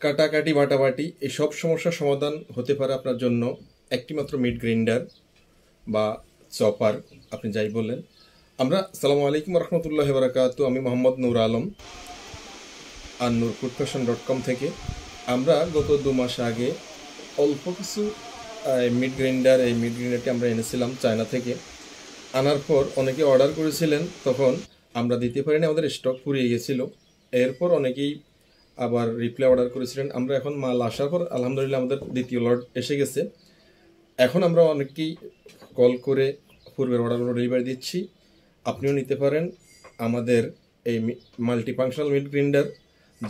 কাটাকাটি বাটাবাটি এই সব সমস্যার সমাধান হতে পারে আপনার জন্য একটি মাত্র মিট গ্রাইন্ডার বা চপার, আপনি যাই বললেন। আমরা আসসালামু আলাইকুম রহমতুল্লাহি ওয়া বারাকাতুহু। আমি মোহাম্মদ নূর আলম AnNurFoodFashion.com থেকে। আমরা গত 2 মাস আগে অল্প কিছু মিট গ্রাইন্ডার, এই মিট গ্রাইন্ডারটি আমরা এনেছিলাম চায়না থেকে। আনার পর অনেকে অর্ডার করেছিলেন, তখন আমরা দিতে পারিনি, আমাদের স্টক ফুরিয়ে গেছিল। এরপর অনেকেই আবার রিপ্লাই অর্ডার করেছিলেন। আমরা এখন মাল আসার পর আলহামদুলিল্লাহ আমাদের দ্বিতীয় লট এসে গেছে। এখন আমরা অনেকেই কল করে পূর্বের অর্ডারগুলো ডেলিভারি দিচ্ছি। আপনিও নিতে পারেন আমাদের এই মাল্টিফাংশনাল মিট গ্রাইন্ডার,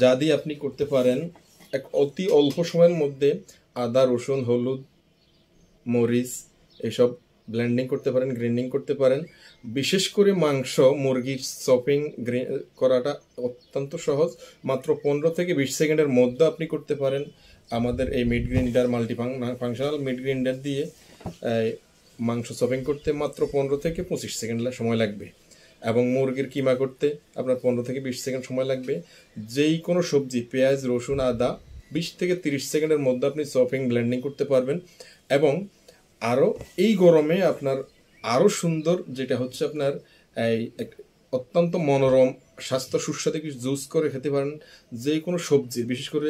যা দিয়ে আপনি করতে পারেন এক অতি অল্প সময়ের মধ্যে আদা, রসুন, হলুদ, মরিচ এসব ব্লেন্ডিং করতে পারেন, গ্রাইন্ডিং করতে পারেন। বিশেষ করে মাংস, মুরগির চপিং করাটা অত্যন্ত সহজ। মাত্র 15 থেকে 20 সেকেন্ডের মধ্যে আপনি করতে পারেন আমাদের এই meat grinder, multifunctional meat grinder দিয়ে মাংস চপিং করতে মাত্র 15 থেকে 25 সেকেন্ড সময় লাগবে, এবং মুরগির কিমা করতে আপনার 15 থেকে 20 সেকেন্ড সময় লাগবে। যেই কোনো সবজি, পেঁয়াজ, রসুন, আদা 20 থেকে 30 সেকেন্ডের মধ্যে আপনি চপিং, ব্লেন্ডিং করতে পারবেন। এবং আরও এই গরমে আপনার আরও সুন্দর যেটা হচ্ছে আপনার এই অত্যন্ত মনোরম স্বাস্থ্য সুস্বাদু কিছু জুস করে খেতে পারেন। যে কোনো সবজি, বিশেষ করে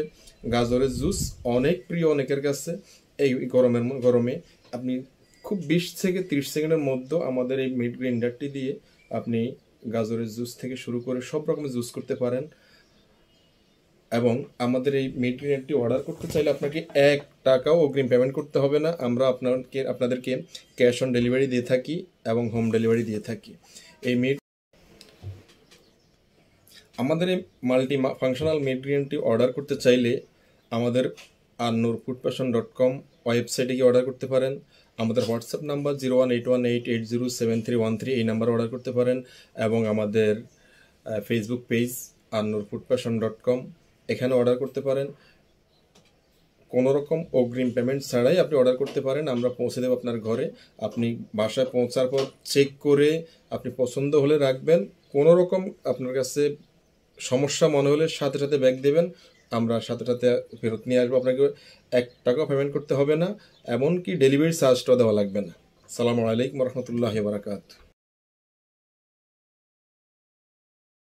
গাজরের জুস অনেক প্রিয় অনেকের কাছে। এই গরমে আপনি খুব 20 থেকে 30 সেকেন্ডের মধ্যে আমাদের এই মিট গ্রাইন্ডারটি দিয়ে আপনি গাজরের জুস থেকে শুরু করে সব রকমের জুস করতে পারেন। এবং আমাদের এই মিট গ্রাইন্ডারটি অর্ডার করতে চাইলে আপনাকে 1 টাকাও অগ্রিম পেমেন্ট করতে হবে না। আমরা আপনাদেরকে ক্যাশ অন ডেলিভারি দিয়ে থাকি এবং হোম ডেলিভারি দিয়ে থাকি। আমাদের এই ফাংশনাল মিট গ্রাইন্ডারটি অর্ডার করতে চাইলে আমাদের AnNurFoodFashion.com ওয়েবসাইটে গিয়ে অর্ডার করতে পারেন। আমাদের হোয়াটসঅ্যাপ নাম্বার 018188807313, এই নাম্বারে অর্ডার করতে পারেন। এবং আমাদের ফেসবুক পেজ AnNurFoodFashion.com, এখানে অর্ডার করতে পারেন। কোনো রকম অগ্রিম পেমেন্ট ছাড়াই আপনি অর্ডার করতে পারেন। আমরা পৌঁছে দেব আপনার ঘরে। আপনি বাসায় পৌঁছার পর চেক করে আপনি পছন্দ হলে রাখবেন। কোনো রকম আপনার কাছে সমস্যা মনে হলে সাথে সাথে ব্যাক দেবেন, আমরা সাথে সাথে ফেরত নিয়ে আসবো। আপনাকে 1 টাকাও পেমেন্ট করতে হবে না, এমনকি ডেলিভারি চার্জটাও দেওয়া লাগবে না। আসসালামু আলাইকুম রহমতুল্লাহি ওয়া বারাকাতুহু।